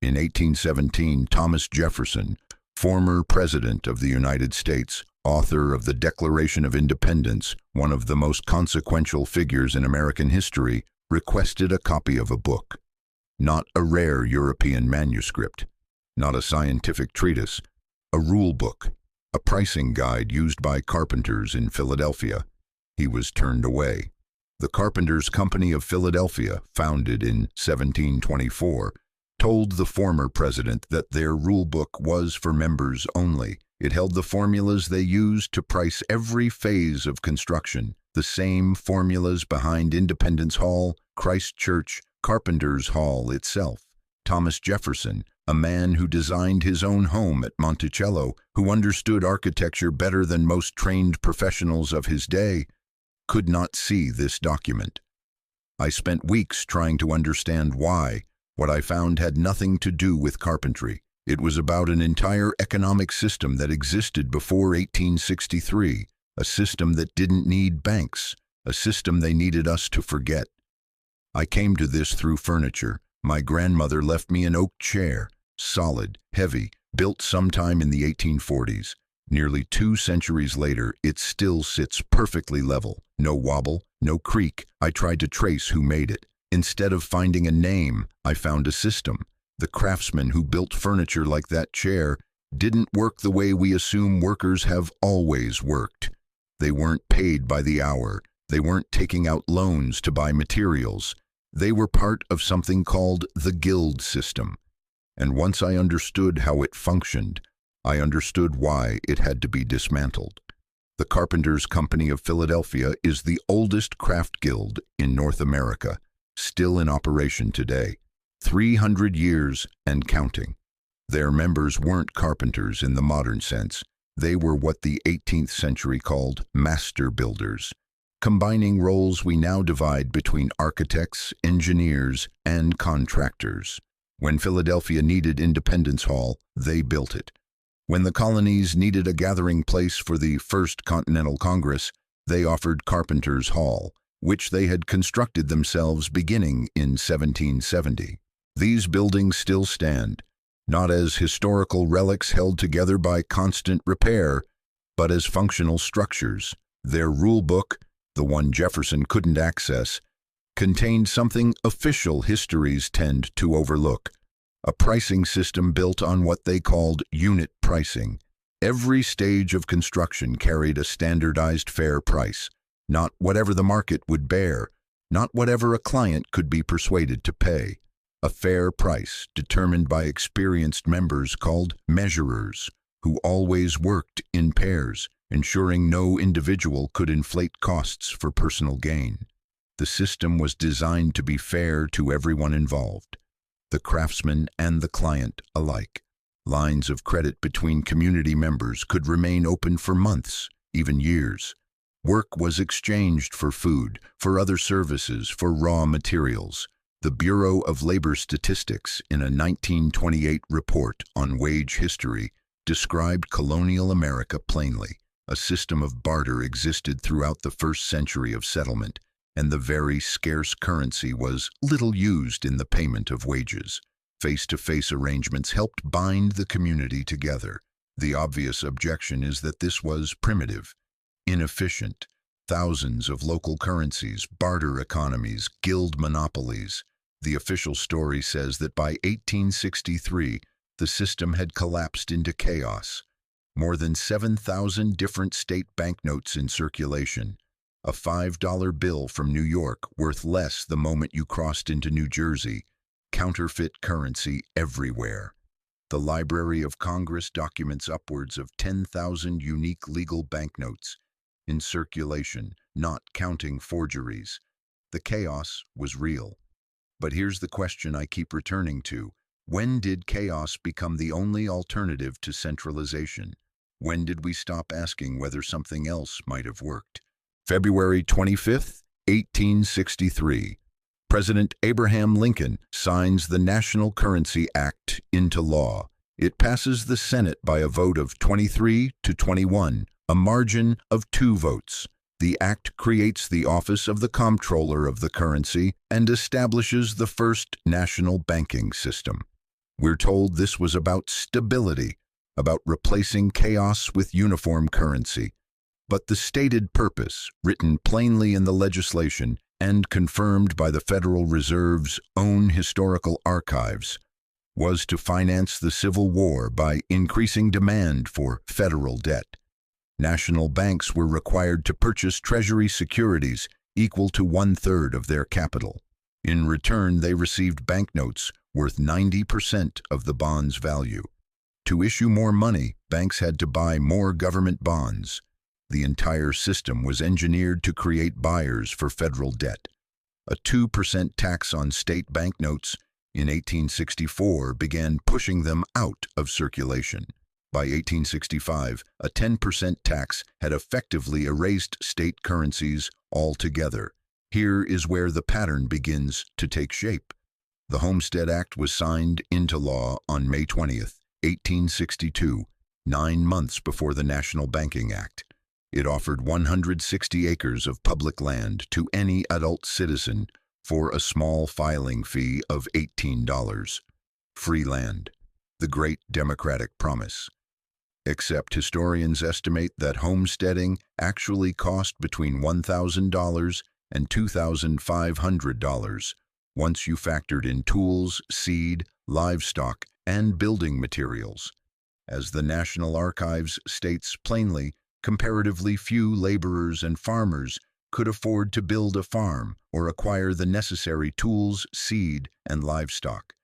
In 1817, Thomas Jefferson, former President of the United States, author of the Declaration of Independence, one of the most consequential figures in American history, requested a copy of a book. Not a rare European manuscript, not a scientific treatise, a rule book, a pricing guide used by carpenters in Philadelphia. He was turned away. The Carpenters' Company of Philadelphia, founded in 1724, told the former president that their rule book was for members only. It held the formulas they used to price every phase of construction, the same formulas behind Independence Hall, Christ Church, Carpenter's Hall itself. Thomas Jefferson, a man who designed his own home at Monticello, who understood architecture better than most trained professionals of his day, could not see this document. I spent weeks trying to understand why. What I found had nothing to do with carpentry. It was about an entire economic system that existed before 1863, a system that didn't need banks, a system they needed us to forget. I came to this through furniture. My grandmother left me an oak chair, solid, heavy, built sometime in the 1840s. Nearly 2 centuries later, it still sits perfectly level. No wobble, no creak. I tried to trace who made it. Instead of finding a name, I found a system. The craftsmen who built furniture like that chair didn't work the way we assume workers have always worked. They weren't paid by the hour. They weren't taking out loans to buy materials. They were part of something called the guild system. And once I understood how it functioned, I understood why it had to be dismantled. The Carpenters' Company of Philadelphia is the oldest craft guild in North America, still in operation today, 300 years and counting. Their members weren't carpenters in the modern sense. They were what the 18th century called master builders, combining roles we now divide between architects, engineers, and contractors. When Philadelphia needed Independence Hall, they built it. When the colonies needed a gathering place for the First Continental Congress, they offered Carpenter's Hall, which they had constructed themselves beginning in 1770. These buildings still stand, not as historical relics held together by constant repair, but as functional structures. Their rule book, the one Jefferson couldn't access, contained something official histories tend to overlook: a pricing system built on what they called unit pricing. Every stage of construction carried a standardized fair price, not whatever the market would bear, not whatever a client could be persuaded to pay. A fair price determined by experienced members called measurers, who always worked in pairs, ensuring no individual could inflate costs for personal gain. The system was designed to be fair to everyone involved, the craftsman and the client alike. Lines of credit between community members could remain open for months, even years. Work was exchanged for food, for other services, for raw materials. The Bureau of Labor Statistics, in a 1928 report on wage history, described colonial America plainly. A system of barter existed throughout the first century of settlement, and the very scarce currency was little used in the payment of wages. Face-to-face arrangements helped bind the community together. The obvious objection is that this was primitive, inefficient. Thousands of local currencies, barter economies, guild monopolies. The official story says that by 1863, the system had collapsed into chaos. More than 7,000 different state banknotes in circulation. A $5 bill from New York worth less the moment you crossed into New Jersey. Counterfeit currency everywhere. The Library of Congress documents upwards of 10,000 unique legal banknotes in circulation, not counting forgeries. The chaos was real. But here's the question I keep returning to. When did chaos become the only alternative to centralization? When did we stop asking whether something else might have worked? February 25th, 1863. President Abraham Lincoln signs the National Currency Act into law. It passes the Senate by a vote of 23 to 21, a margin of 2 votes. The act creates the office of the comptroller of the currency and establishes the first national banking system. We're told this was about stability, about replacing chaos with uniform currency. But the stated purpose, written plainly in the legislation and confirmed by the Federal Reserve's own historical archives, was to finance the Civil War by increasing demand for federal debt. National banks were required to purchase Treasury securities equal to 1/3 of their capital. In return, they received banknotes worth 90% of the bond's value. To issue more money, banks had to buy more government bonds. The entire system was engineered to create buyers for federal debt. A 2% tax on state banknotes in 1864 began pushing them out of circulation. By 1865, a 10% tax had effectively erased state currencies altogether. Here is where the pattern begins to take shape. The Homestead Act was signed into law on May 20th, 1862, 9 months before the National Banking Act. It offered 160 acres of public land to any adult citizen for a small filing fee of $18. Free land, the great democratic promise. Except historians estimate that homesteading actually cost between $1,000 and $2,500 once you factored in tools, seed, livestock, and building materials. As the National Archives states plainly, comparatively few laborers and farmers could afford to build a farm or acquire the necessary tools, seed, and livestock.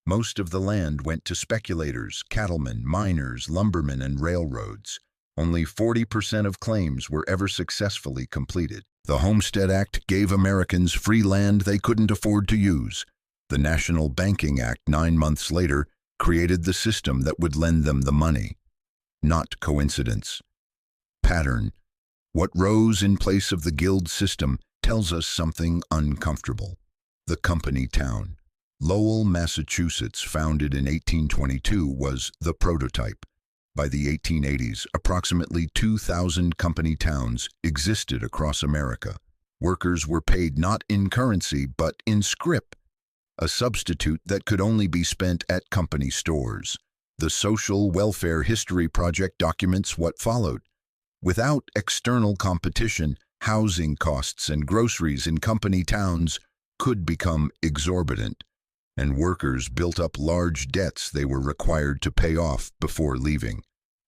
Most of the land went to speculators, cattlemen, miners, lumbermen, and railroads. Only 40% of claims were ever successfully completed. The Homestead Act gave Americans free land they couldn't afford to use. The National Banking Act 9 months later created the system that would lend them the money. Not coincidence. Pattern. What rose in place of the guild system tells us something uncomfortable. The company town. Lowell, Massachusetts, founded in 1822, was the prototype. By the 1880s, approximately 2,000 company towns existed across America. Workers were paid not in currency, but in scrip, a substitute that could only be spent at company stores. The Social Welfare History Project documents what followed. Without external competition, housing costs and groceries in company towns could become exorbitant, and workers built up large debts they were required to pay off before leaving.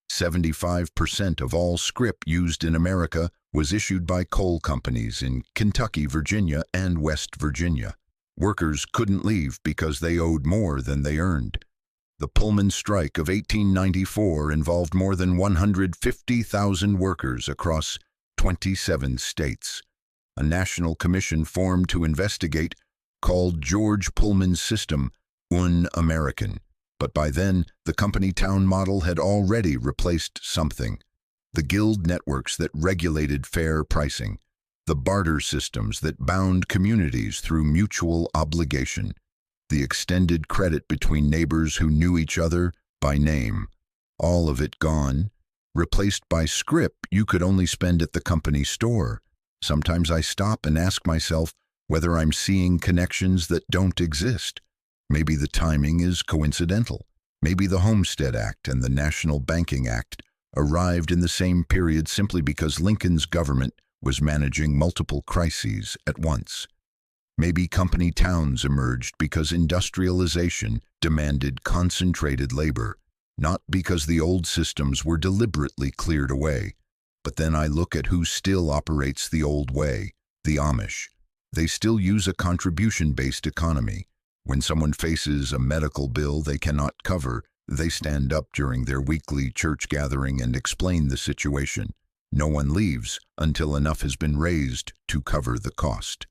75% of all scrip used in America was issued by coal companies in Kentucky, Virginia, and West Virginia. Workers couldn't leave because they owed more than they earned. The Pullman strike of 1894 involved more than 150,000 workers across 27 states. A national commission formed to investigate, called George Pullman's System, Un-American. But by then, the company town model had already replaced something. The guild networks that regulated fair pricing, the barter systems that bound communities through mutual obligation, the extended credit between neighbors who knew each other by name. All of it gone, replaced by scrip you could only spend at the company store. Sometimes I stop and ask myself whether I'm seeing connections that don't exist. Maybe the timing is coincidental. Maybe the Homestead Act and the National Banking Act arrived in the same period simply because Lincoln's government was managing multiple crises at once. Maybe company towns emerged because industrialization demanded concentrated labor, not because the old systems were deliberately cleared away. But then I look at who still operates the old way, the Amish. They still use a contribution-based economy. When someone faces a medical bill they cannot cover, they stand up during their weekly church gathering and explain the situation. No one leaves until enough has been raised to cover the cost.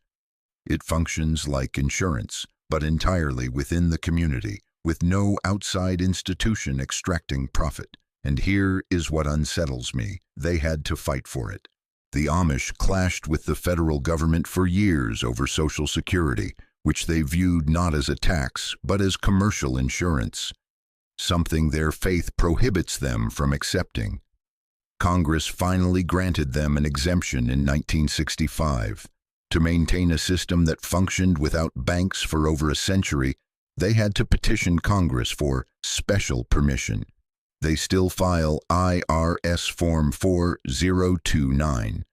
It functions like insurance, but entirely within the community, with no outside institution extracting profit. And here is what unsettles me. They had to fight for it. The Amish clashed with the federal government for years over Social Security, which they viewed not as a tax, but as commercial insurance, something their faith prohibits them from accepting. Congress finally granted them an exemption in 1965. To maintain a system that functioned without banks for over a century, They had to petition Congress for special permission. They still file IRS Form 4029,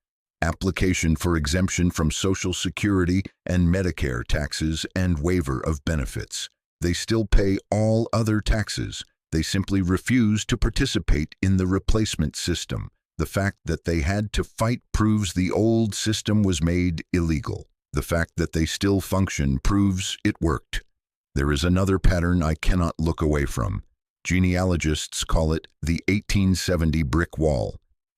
application for exemption from Social Security and Medicare taxes and waiver of benefits. They still pay all other taxes. They simply refuse to participate in the replacement system. The fact that they had to fight proves the old system was made illegal. The fact that they still function proves it worked. There is another pattern I cannot look away from. Genealogists call it the 1870 brick wall.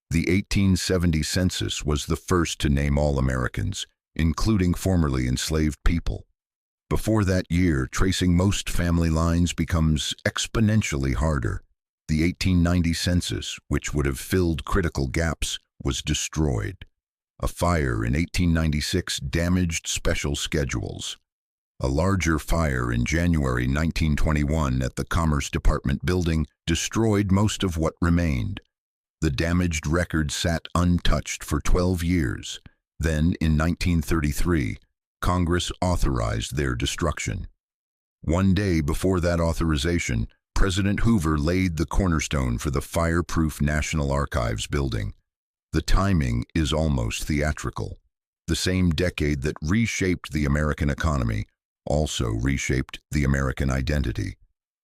The 1870 census was the first to name all Americans, including formerly enslaved people. Before that year, tracing most family lines becomes exponentially harder. The 1890 census, which would have filled critical gaps, was destroyed. A fire in 1896 damaged special schedules. A larger fire in January 1921 at the Commerce Department building destroyed most of what remained. The damaged record sat untouched for 12 years. Then, in 1933, Congress authorized their destruction. One day before that authorization, President Hoover laid the cornerstone for the fireproof National Archives building. The timing is almost theatrical. The same decade that reshaped the American economy also reshaped the American identity.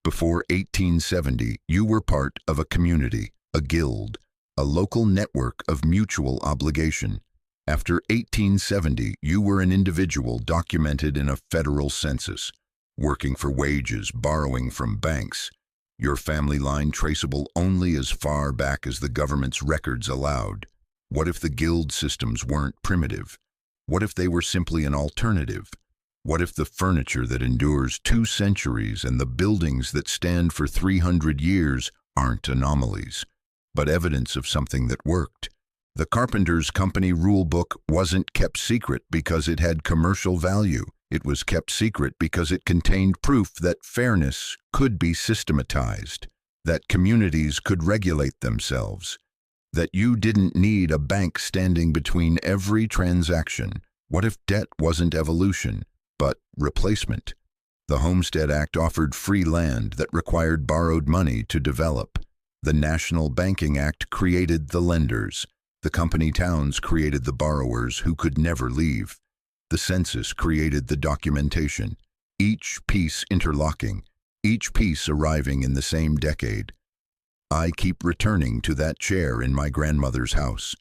Before 1870, you were part of a community, a guild, a local network of mutual obligation. After 1870, you were an individual documented in a federal census, working for wages, borrowing from banks, your family line traceable only as far back as the government's records allowed. What if the guild systems weren't primitive? What if they were simply an alternative? What if the furniture that endures 2 centuries and the buildings that stand for 300 years aren't anomalies, but evidence of something that worked? The Carpenter's Company rule book wasn't kept secret because it had commercial value. It was kept secret because it contained proof that fairness could be systematized, that communities could regulate themselves, that you didn't need a bank standing between every transaction. What if debt wasn't evolution, but replacement? The Homestead Act offered free land that required borrowed money to develop. The National Banking Act created the lenders. The company towns created the borrowers who could never leave. The census created the documentation, each piece interlocking, each piece arriving in the same decade. I keep returning to that chair in my grandmother's house,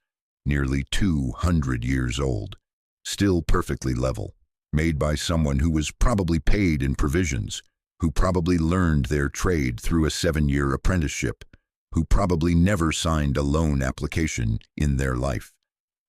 nearly 200 years old, still perfectly level, made by someone who was probably paid in provisions, who probably learned their trade through a 7-year apprenticeship, who probably never signed a loan application in their life.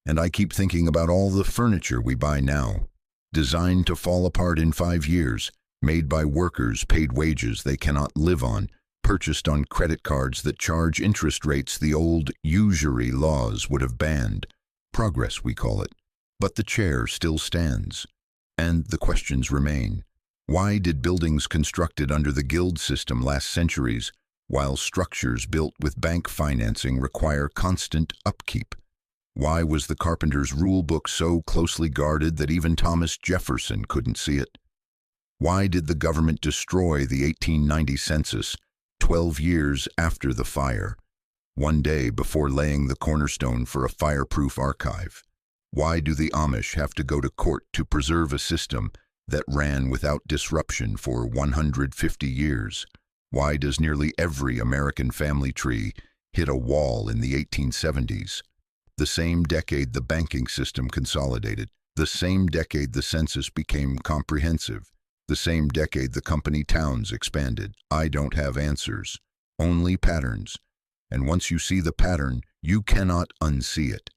And I keep thinking about all the furniture we buy now, designed to fall apart in 5 years, made by workers paid wages they cannot live on, purchased on credit cards that charge interest rates the old usury laws would have banned. Progress, we call it. But the chair still stands. And the questions remain. Why did buildings constructed under the guild system last centuries, while structures built with bank financing require constant upkeep? Why was the Carpenter's rule book so closely guarded that even Thomas Jefferson couldn't see it? Why did the government destroy the 1890 census 12 years after the fire, one day before laying the cornerstone for a fireproof archive? Why do the Amish have to go to court to preserve a system that ran without disruption for 150 years? Why does nearly every American family tree hit a wall in the 1870s? The same decade the banking system consolidated, the same decade the census became comprehensive, the same decade the company towns expanded. I don't have answers, only patterns. And once you see the pattern, you cannot unsee it.